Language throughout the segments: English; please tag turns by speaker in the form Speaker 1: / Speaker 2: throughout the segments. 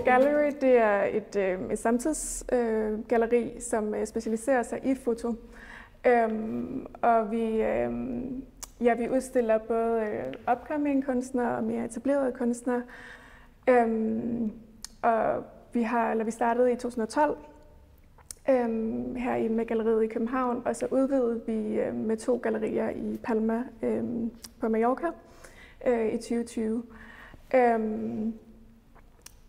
Speaker 1: Fotogalleriet, det er et samtidsgalleri, som specialiserer sig i foto. Og vi udstiller både upcoming kunstnere og mere etablerede kunstnere. Og vi startede i 2012 her med galleriet i København, og så udvidede vi med 2 gallerier i Palma på Mallorca i 2020.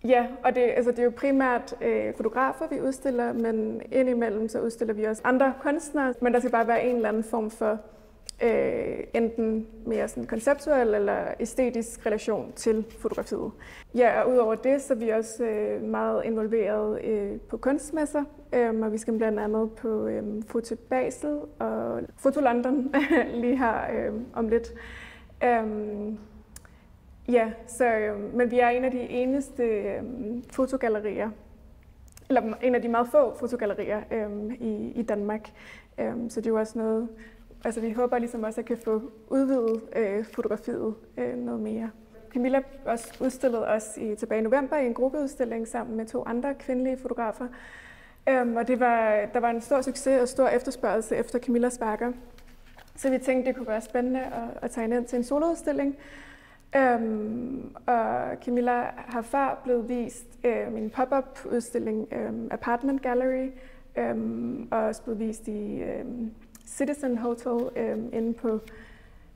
Speaker 1: Ja, og det er jo primært fotografer, vi udstiller, men indimellem så udstiller vi også andre kunstnere. Men der skal bare være en eller anden form for enten mere sådan konceptuel eller æstetisk relation til fotografiet. Ja, og udover det, så er vi også meget involveret på kunstmesser, og vi skal blandt andet på Foto Basel og Foto London lige her om lidt. Ja, men vi er en af de eneste fotogallerier, eller en af de meget få fotogallerier i Danmark. Så det er jo også noget, altså vi håber ligesom også at kan få udvidet fotografiet noget mere. Camila også udstillede os tilbage i november i en gruppeudstilling sammen med 2 andre kvindelige fotografer. Og der var en stor succes og stor efterspørgsel efter Camillas værker. Så vi tænkte, det kunne være spændende at tage ind til en soloudstilling. Og Camila har før blevet vist en pop-up udstilling, Apartment Gallery, og også blevet vist i Citizen Hotel inde på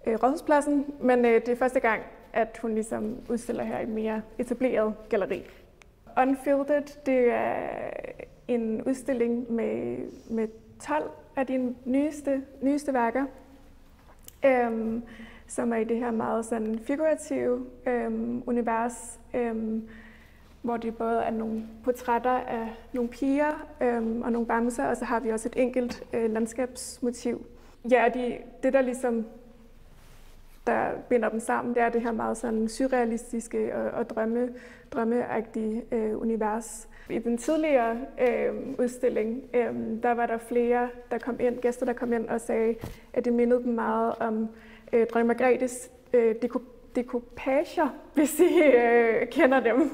Speaker 1: Rådhuspladsen. Men det er første gang, at hun ligesom udstiller her i et mere etableret galleri. Unfiltered, det er en udstilling med 12 af de nyeste værker, som er i det her meget sådan figurative univers, hvor det både er nogle portrætter af nogle piger og nogle bamser, og så har vi også et enkelt landskabsmotiv. Ja, det der ligesom der binder dem sammen, det er det her meget sådan surrealistiske og drømmeagtige univers. I den tidligere udstilling, der var der flere gæster, der kom ind og sagde, at det mindede dem meget om dronning Margrethes dekupager, hvis I kender dem.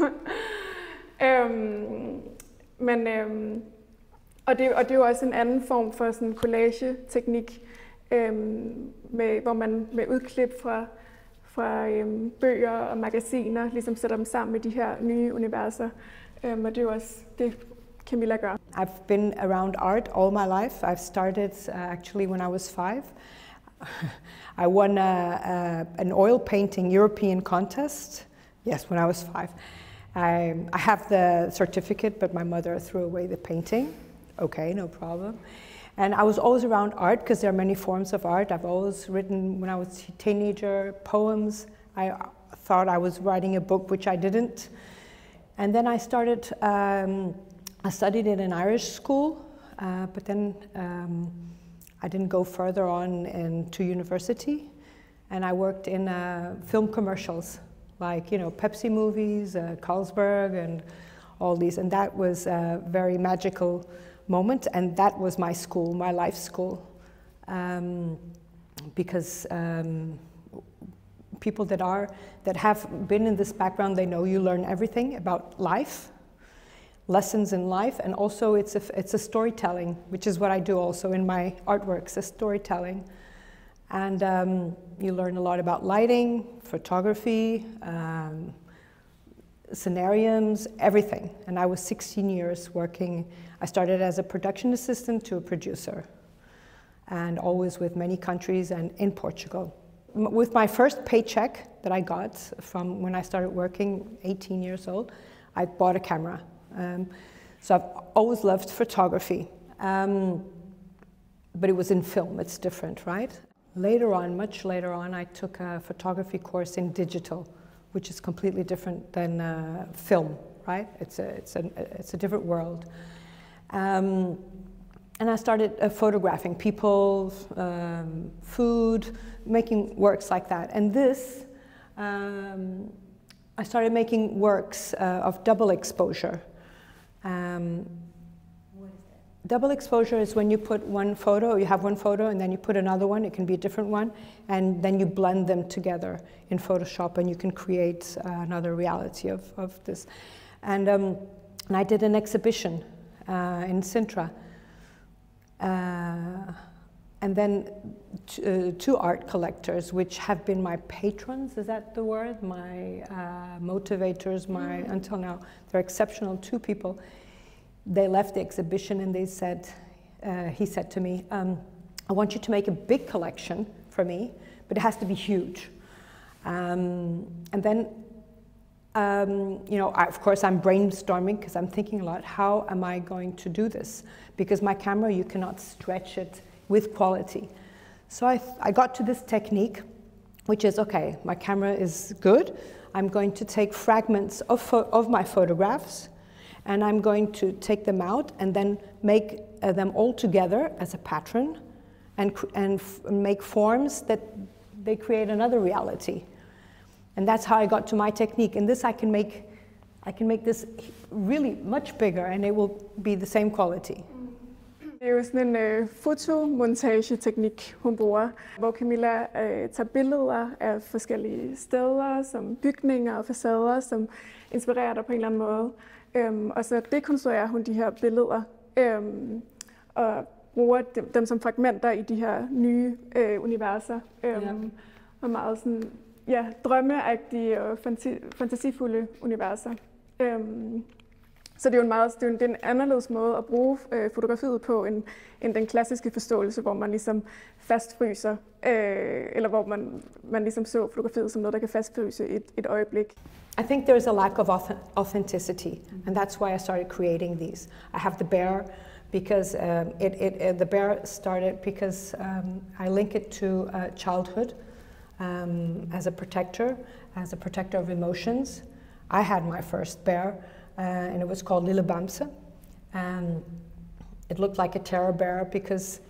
Speaker 1: Og det er jo også en anden form for sådan collage-teknik, hvor man med udklip fra bøger og magasiner ligesom sætter dem sammen med de her nye universer. Og det er jo også det, Camila gør.
Speaker 2: I've been around art all my life. I've started actually when I was 5. I won an oil painting European contest, yes, when I was 5. I have the certificate, but my mother threw away the painting. Okay, no problem. And I was always around art because there are many forms of art. I've always written, when I was a teenager, poems. I thought I was writing a book, which I didn't. And then I started, I studied in an Irish school, but then I didn't go further on to university, and I worked in film commercials, like Pepsi movies, Carlsberg, and all these. And that was a very magical moment, and that was my school, my life school, because people that have been in this background, they know you learn everything about life. Lessons in life, and also it's a storytelling, which is what I do also in my artworks, a storytelling. And you learn a lot about lighting, photography, scenarios, everything. And I was 16 years working. I started as a production assistant to a producer, and always with many countries and in Portugal. With my first paycheck that I got from when I started working, 18 years old, I bought a camera. So I've always loved photography, but it was in film, it's different, right? Later on, much later on, I took a photography course in digital, which is completely different than film, right? It's a different world. And I started photographing people, food, making works like that. And this, I started making works of double exposure. What is that? Double exposure is when you put one photo, you have one photo and then you put another one, it can be a different one, and then you blend them together in Photoshop and you can create another reality of this. And I did an exhibition in Sintra. And then two art collectors, which have been my patrons, is that the word? My motivators, until now, they're exceptional, two people. They left the exhibition and they said, he said to me, I want you to make a big collection for me, but it has to be huge. And then, you know, of course I'm brainstorming because I'm thinking a lot, how am I going to do this? Because my camera, you cannot stretch it with quality. So I got to this technique, which is, okay, my camera is good. I'm going to take fragments of my photographs, and I'm going to take them out and then make them all together as a pattern and make forms that they create another reality. And that's how I got to my technique. And this I can make this really much bigger, and it will be the same quality.
Speaker 1: Det er jo sådan en fotomontageteknik, hun bruger, hvor Camilla tager billeder af forskellige steder, som bygninger og facader, som inspirerer dig på en eller anden måde. Og så dekonstruerer hun de her billeder og bruger dem som fragmenter i de her nye universer. Og meget sådan, ja, drømmeagtige og fantasifulde universer. Så det er jo en anderledes måde at bruge fotografiet på end den klassiske forståelse, hvor man ligesom fastfryser, eller hvor man ligesom så fotografiet som noget, der kan fastfryse et øjeblik.
Speaker 2: I think there's a lack of authenticity, and that's why I started creating these. I have the bear because the bear started because I link it to childhood as a protector of emotions. I had my first bear. And it was called Lille Bamse. It looked like a terror bear because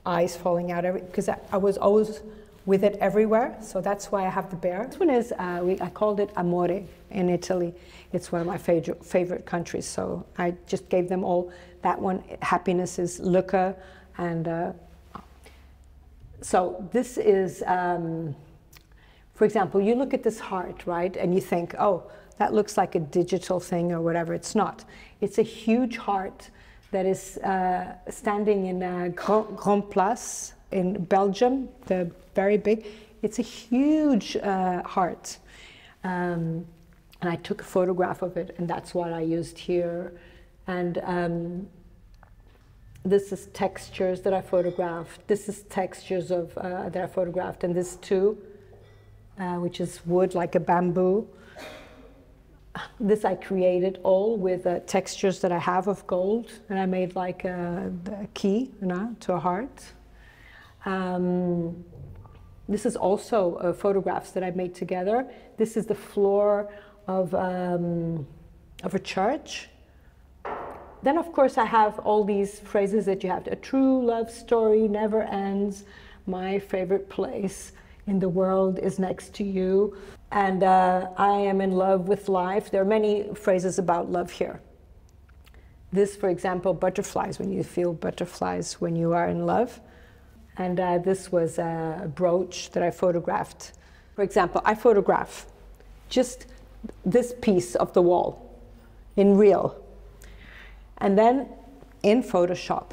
Speaker 2: eyes falling out because I was always with it everywhere, so that's why I have the bear. This one is, I called it Amore in Italy. It's one of my favorite countries, so I just gave them all. That one, happiness is Lucca, and so this is, for example, you look at this heart, right, and you think, oh, that looks like a digital thing or whatever. It's not. It's a huge heart that is standing in Grand Place in Belgium, the very big. It's a huge heart. And I took a photograph of it, and that's what I used here. And this is textures that I photographed. This is textures of that I photographed, and this too, which is wood like a bamboo. This I created all with textures that I have of gold, and I made like a key, you know, to a heart. This is also photographs that I made together. This is the floor of a church. Then of course I have all these phrases that you have. A true love story never ends. My favorite place in the world is next to you. And I am in love with life. There are many phrases about love here. This, for example, butterflies, when you feel butterflies when you are in love. And this was a brooch that I photographed. For example, I photograph just this piece of the wall in real. And then in Photoshop,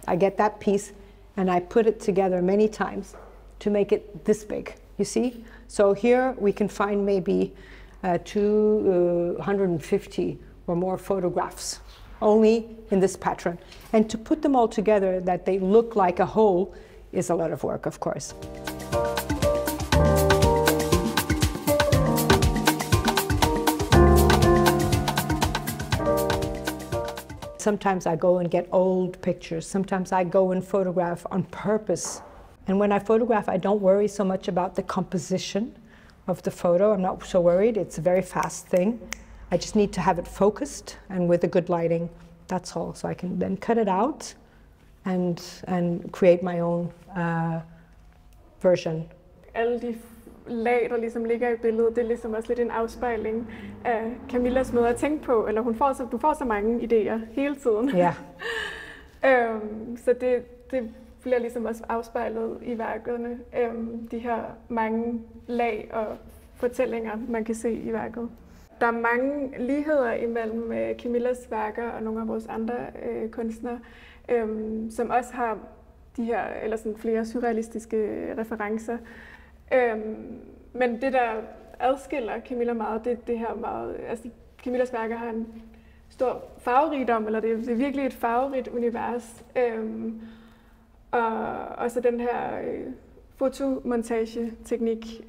Speaker 2: I get that piece and I put it together many times to make it this big, you see? So here we can find maybe 250 or more photographs, only in this pattern. And to put them all together, that they look like a whole, is a lot of work, of course. Sometimes I go and get old pictures. Sometimes I go and photograph on purpose. And when I photograph, I don't worry so much about the composition of the photo. I'm not so worried. It's a very fast thing. I just need to have it focused and with a good lighting. That's all. So I can then cut it out and create my own version.
Speaker 1: Alle de lag, der ligesom ligger i billedet, det er ligesom også lidt en afspejling af Camillas måde at tænke på, eller du får så mange idéer hele tiden.
Speaker 2: Ja.
Speaker 1: Så det bliver ligesom også afspejlet i værkerne, de her mange lag og fortællinger, man kan se i værket. der er mange ligheder imellem Camilas værker og nogle af vores andre kunstnere, som også har de her, eller sådan flere surrealistiske referencer. Men det, der adskiller Camila meget, det her meget, altså Camilas værker har en stor farverigdom, eller det er virkelig et farverigt univers. Og så den her fotomontageteknik,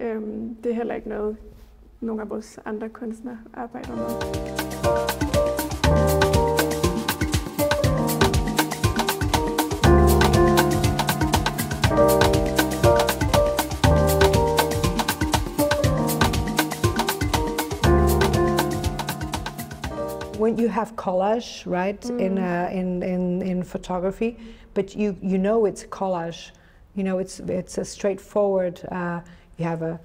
Speaker 1: det er heller ikke noget, nogle af vores andre kunstnere arbejder med.
Speaker 2: When you have collage, right, in photography, but you know it's a collage, you know it's a straightforward. You have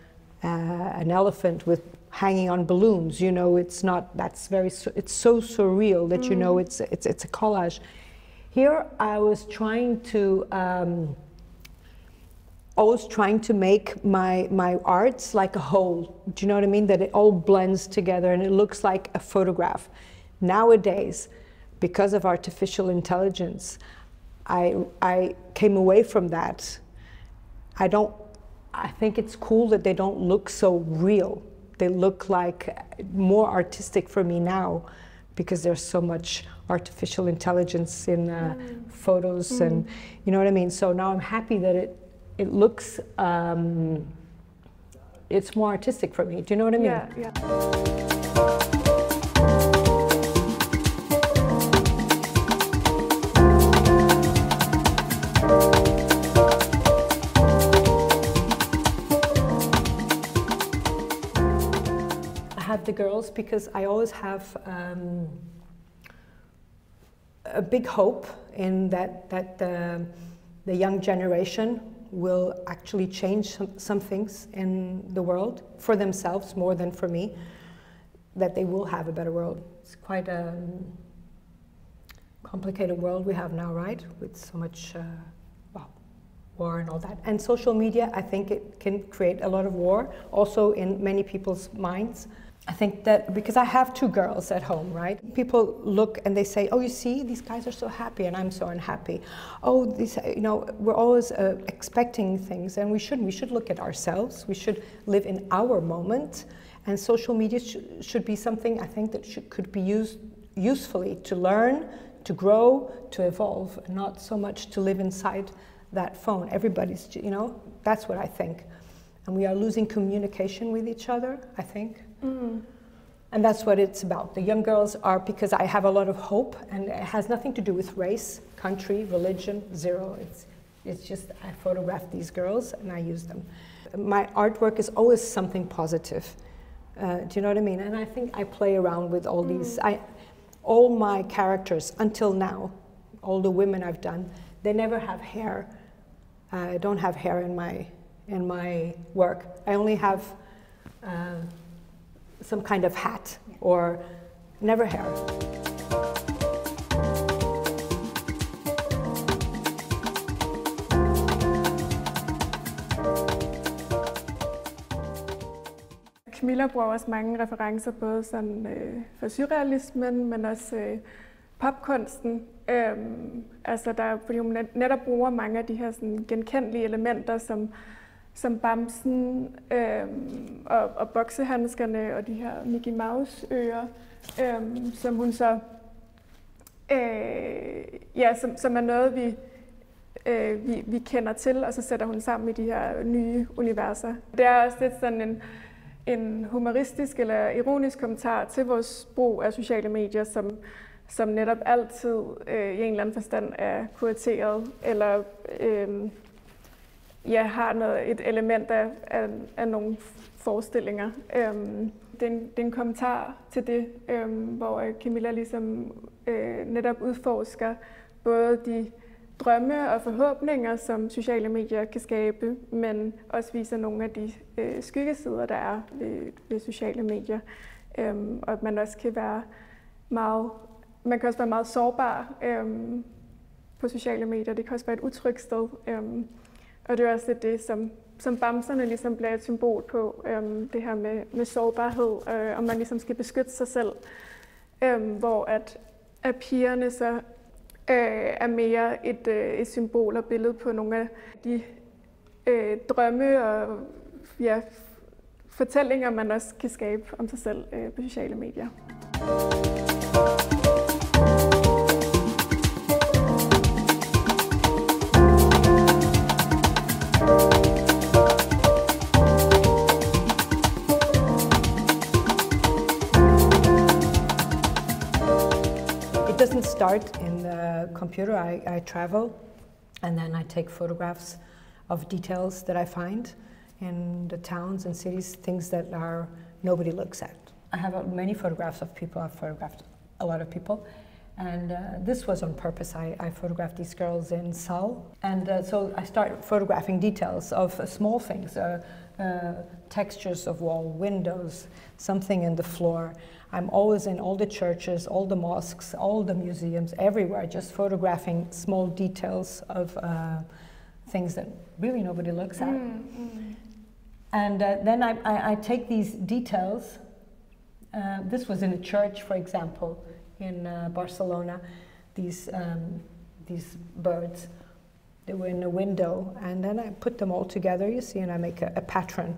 Speaker 2: an elephant with hanging on balloons. You know it's not. That's very. It's so surreal that you know it's a collage. Here I was trying to. Always trying to make my arts like a whole. Do you know what I mean? That it all blends together and it looks like a photograph. Nowadays, because of artificial intelligence, I came away from that. I think it's cool that they don't look so real. They look like more artistic for me now, because there's so much artificial intelligence in photos, and you know what I mean? So now I'm happy that it looks, it's more artistic for me. Do you know what I mean?
Speaker 1: Yeah.
Speaker 2: I have the girls because I always have a big hope in that the young generation will actually change some things in the world for themselves more than for me, that they will have a better world. It's quite a complicated world we have now, right? With so much war and all that. And social media, I think it can create a lot of war, also in many people's minds. I think that because I have two girls at home, right? People look and they say, oh, you see, these guys are so happy and I'm so unhappy. Oh, these, you know, we're always expecting things, and we shouldn't. We should look at ourselves. We should live in our moment. And social media should be something, I think, that could be used usefully to learn, to grow, to evolve, and not so much to live inside that phone. Everybody's, you know, that's what I think. And we are losing communication with each other, I think. And that's what it's about. The young girls are, because I have a lot of hope, and it has nothing to do with race, country, religion, zero. It's just I photograph these girls and I use them. My artwork is always something positive. Do you know what I mean? And I think I play around with all these. All my characters until now, all the women I've done, they never have hair. I don't have hair in my work. I only have some kind of hat, or never hair.
Speaker 1: Camila bruger også mange referencer, både sådan, for surrealismen, men også popkunsten. Altså fordi hun netop bruger mange af de her sådan, genkendelige elementer, som bamsen og boksehandskerne og de her Mickey Mouse ører, som hun så som er noget vi kender til, og så sætter hun sammen i de her nye universer. Det er også lidt sådan en humoristisk eller ironisk kommentar til vores brug af sociale medier, som netop altid i en eller anden forstand er kurateret eller har et element af nogle forestillinger. Det er en kommentar til det, hvor Camila ligesom netop udforsker både de drømme og forhåbninger, som sociale medier kan skabe, men også viser nogle af de skyggesider, der er ved sociale medier. Og at man også kan være meget sårbar på sociale medier. Det kan også være et utrygt sted. Og det er også det, som bamserne ligesom bliver et symbol på, det her med sårbarhed, og man ligesom skal beskytte sig selv, hvor at pigerne så er mere et symbol og billede på nogle af de drømme og fortællinger, man også kan skabe om sig selv på sociale medier.
Speaker 2: It doesn't start in the computer. I travel and then I take photographs of details that I find in the towns and cities, things that nobody looks at. I have many photographs of people. I've photographed a lot of people, and this was on purpose. I photographed these girls in Seoul, and so I started photographing details of small things, textures of wall, windows, something in the floor. I'm always in all the churches, all the mosques, all the museums, everywhere, just photographing small details of things that really nobody looks at. And then I take these details. This was in a church, for example, in Barcelona. These birds, they were in a window, and then I put them all together, you see, and I make a pattern.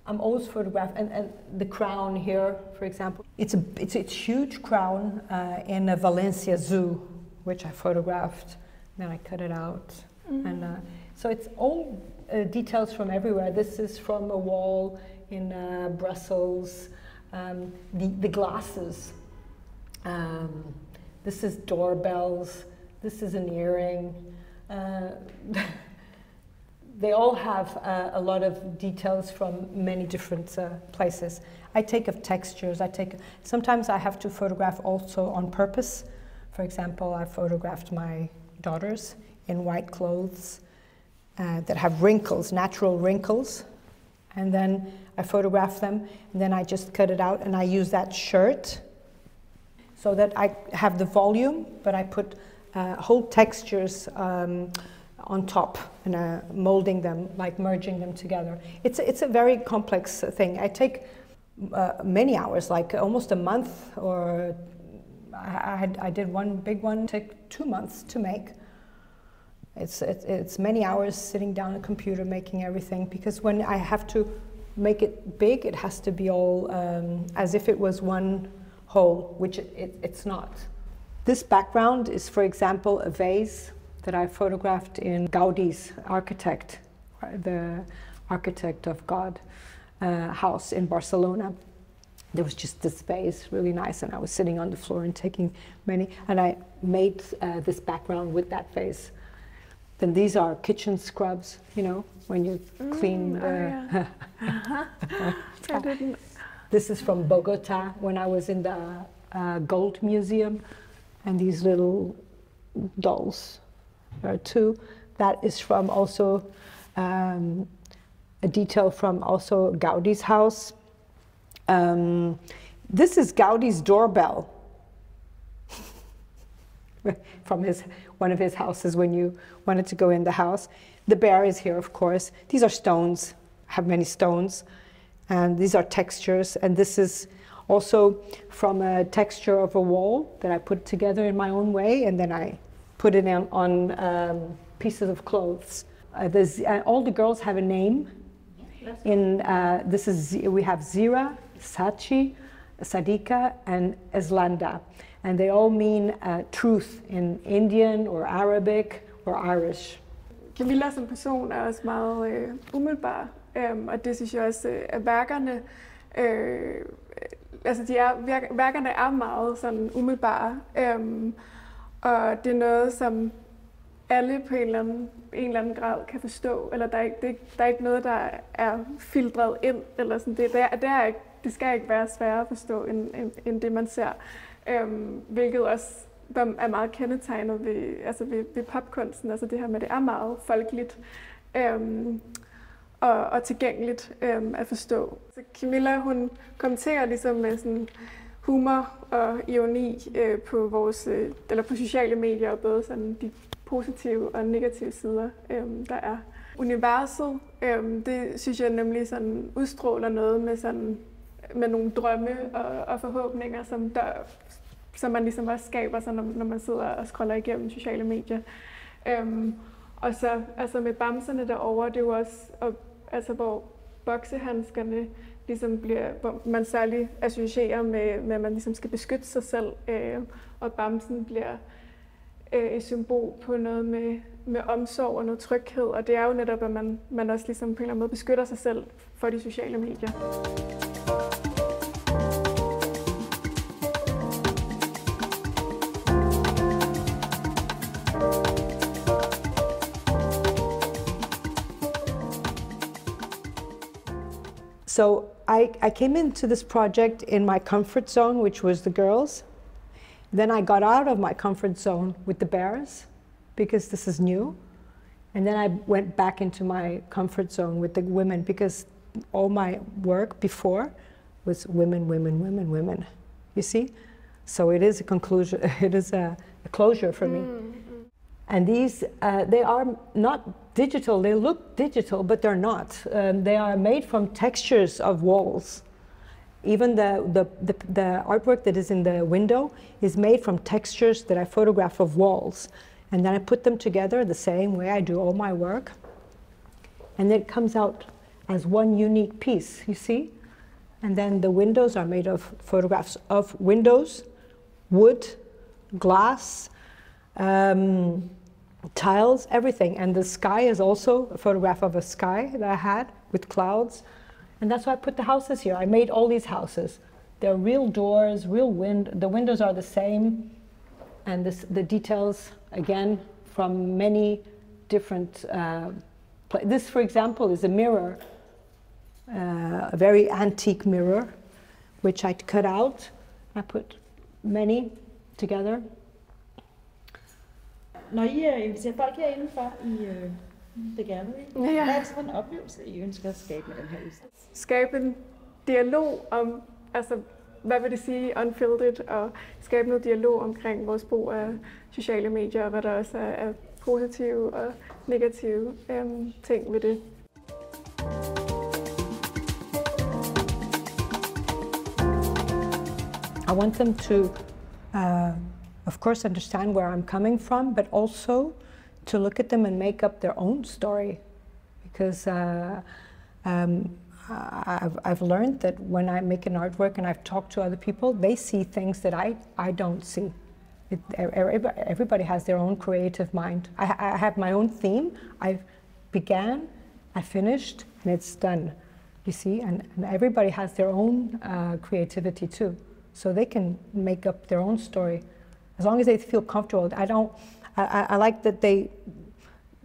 Speaker 2: I'm always photographing, and the crown here, for example, it's a huge crown in a Valencia zoo, which I photographed. Then I cut it out, and so it's all details from everywhere. This is from a wall in Brussels. The glasses. This is doorbells. This is an earring. They all have a lot of details from many different places. I take of textures. Sometimes I have to photograph also on purpose. For example, I photographed my daughters in white clothes that have wrinkles, natural wrinkles. And then I photograph them, and then I just cut it out, and I use that shirt so that I have the volume, but I put whole textures on top and molding them, like merging them together. It's a very complex thing. I take many hours, like almost a month, or I did one big one, take 2 months to make. It's many hours sitting down at a computer making everything, because when I have to make it big, it has to be all as if it was one whole, which it's not. This background is, for example, a vase that I photographed in Gaudi's architect, the architect of God house in Barcelona. There was just this vase, really nice, and I was sitting on the floor and taking many, and I made this background with that vase. Then these are kitchen scrubs, you know, when you clean.
Speaker 1: Yeah. I didn't.
Speaker 2: This is from Bogota, when I was in the Gold Museum, and these little dolls. There are two. That is from also a detail from also Gaudi's house. This is Gaudi's doorbell from one of his houses when you wanted to go in the house. The bear is here, of course. These are stones. I have many stones. And these are textures. And this is also from a texture of a wall that I put together in my own way. And then I put it on pieces of clothes. All the girls have a name. We have Zira, Sachi, Sadika, and Eslanda. And they all mean truth in Indian or Arabic or Irish.
Speaker 1: Camila som person er også meget umiddelbar, og det synes jeg også, at værkerne, værkerne er meget sådan umiddelbare, og det er noget, som alle på en eller anden grad kan forstå, eller der er ikke noget, der er filtreret ind, eller sådan. Det skal ikke være sværere at forstå, end det man ser. Hvilket også er meget kendetegnet ved popkunsten, altså det her med, det er meget folkeligt og tilgængeligt at forstå. Så Camila, hun kommenterer ligesom med sådan humor og ironi på sociale medier, og både sådan de positive og negative sider, der er. Universet, det synes jeg nemlig sådan udstråler noget med nogle drømme og forhåbninger, som man ligesom også skaber sig, når man sidder og scroller igennem sociale medier. Og så altså med bamserne derovre, det er jo også, hvor boksehandskerne ligesom hvor man særligt associerer med, at man ligesom skal beskytte sig selv, og bamsen bliver et symbol på noget med omsorg og noget tryghed, og det er jo netop, at man også ligesom på en eller anden måde beskytter sig selv for de sociale medier.
Speaker 2: So I came into this project in my comfort zone, which was the girls. Then I got out of my comfort zone with the bears, because this is new. And then I went back into my comfort zone with the women, because all my work before was women, women, women, women. You see? So it is a conclusion, it is a closure for me. And these, they are not digital, they look digital, but they're not. They are made from textures of walls. Even the artwork that is in the window is made from textures that I photograph of walls. And then I put them together the same way I do all my work. And then it comes out as one unique piece, you see? And then the windows are made of photographs of windows, wood, glass, tiles, everything. And the sky is also a photograph of a sky that I had with clouds. And that's why I put the houses here. I made all these houses. They're real doors, real the windows are the same. And the details, again, from many different this, for example, is a mirror, a very antique mirror, which I cut out. I put many together.
Speaker 3: Når I inviterer folk herinde for i begær, hvad er det for en oplevelse, I ønsker at skabe med den her udstilling?
Speaker 1: Skabe en dialog om, altså hvad vil det sige, Unfiltered, og skabe noget dialog omkring vores brug af sociale medier, og hvad der også er positive og negative ting ved det.
Speaker 2: I want them to, of course, understand where I'm coming from, but also to look at them and make up their own story. Because I've learned that when I make an artwork and I've talked to other people, they see things that I don't see. Everybody has their own creative mind. I have my own theme. I began, I finished, and it's done. You see, and everybody has their own creativity too. So they can make up their own story, as long as they feel comfortable. I like that they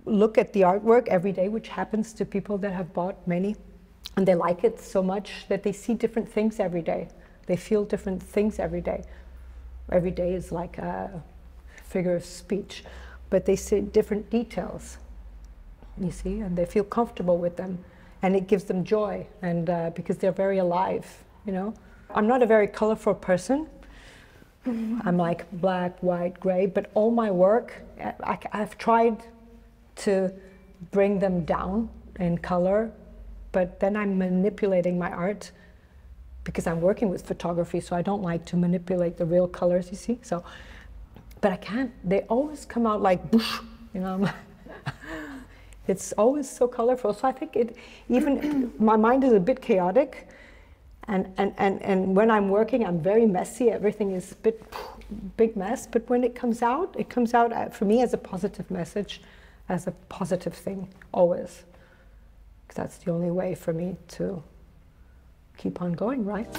Speaker 2: look at the artwork every day, which happens to people that have bought many, and they like it so much that they see different things every day. They feel different things every day. Every day is like a figure of speech, but they see different details, you see, and they feel comfortable with them, and it gives them joy, and because they're very alive, you know. I'm not a very colorful person. I'm like black, white, gray, but all my work, I've tried to bring them down in color, but then I'm manipulating my art because I'm working with photography, so I don't like to manipulate the real colors, you see. So, but I can't, they always come out like, boosh, you know. It's always so colorful, so I think even my mind is a bit chaotic. And when I'm working, I'm very messy. Everything is a big mess. But when it comes out for me as a positive message, as a positive thing, always. Because that's the only way for me to keep on going, right?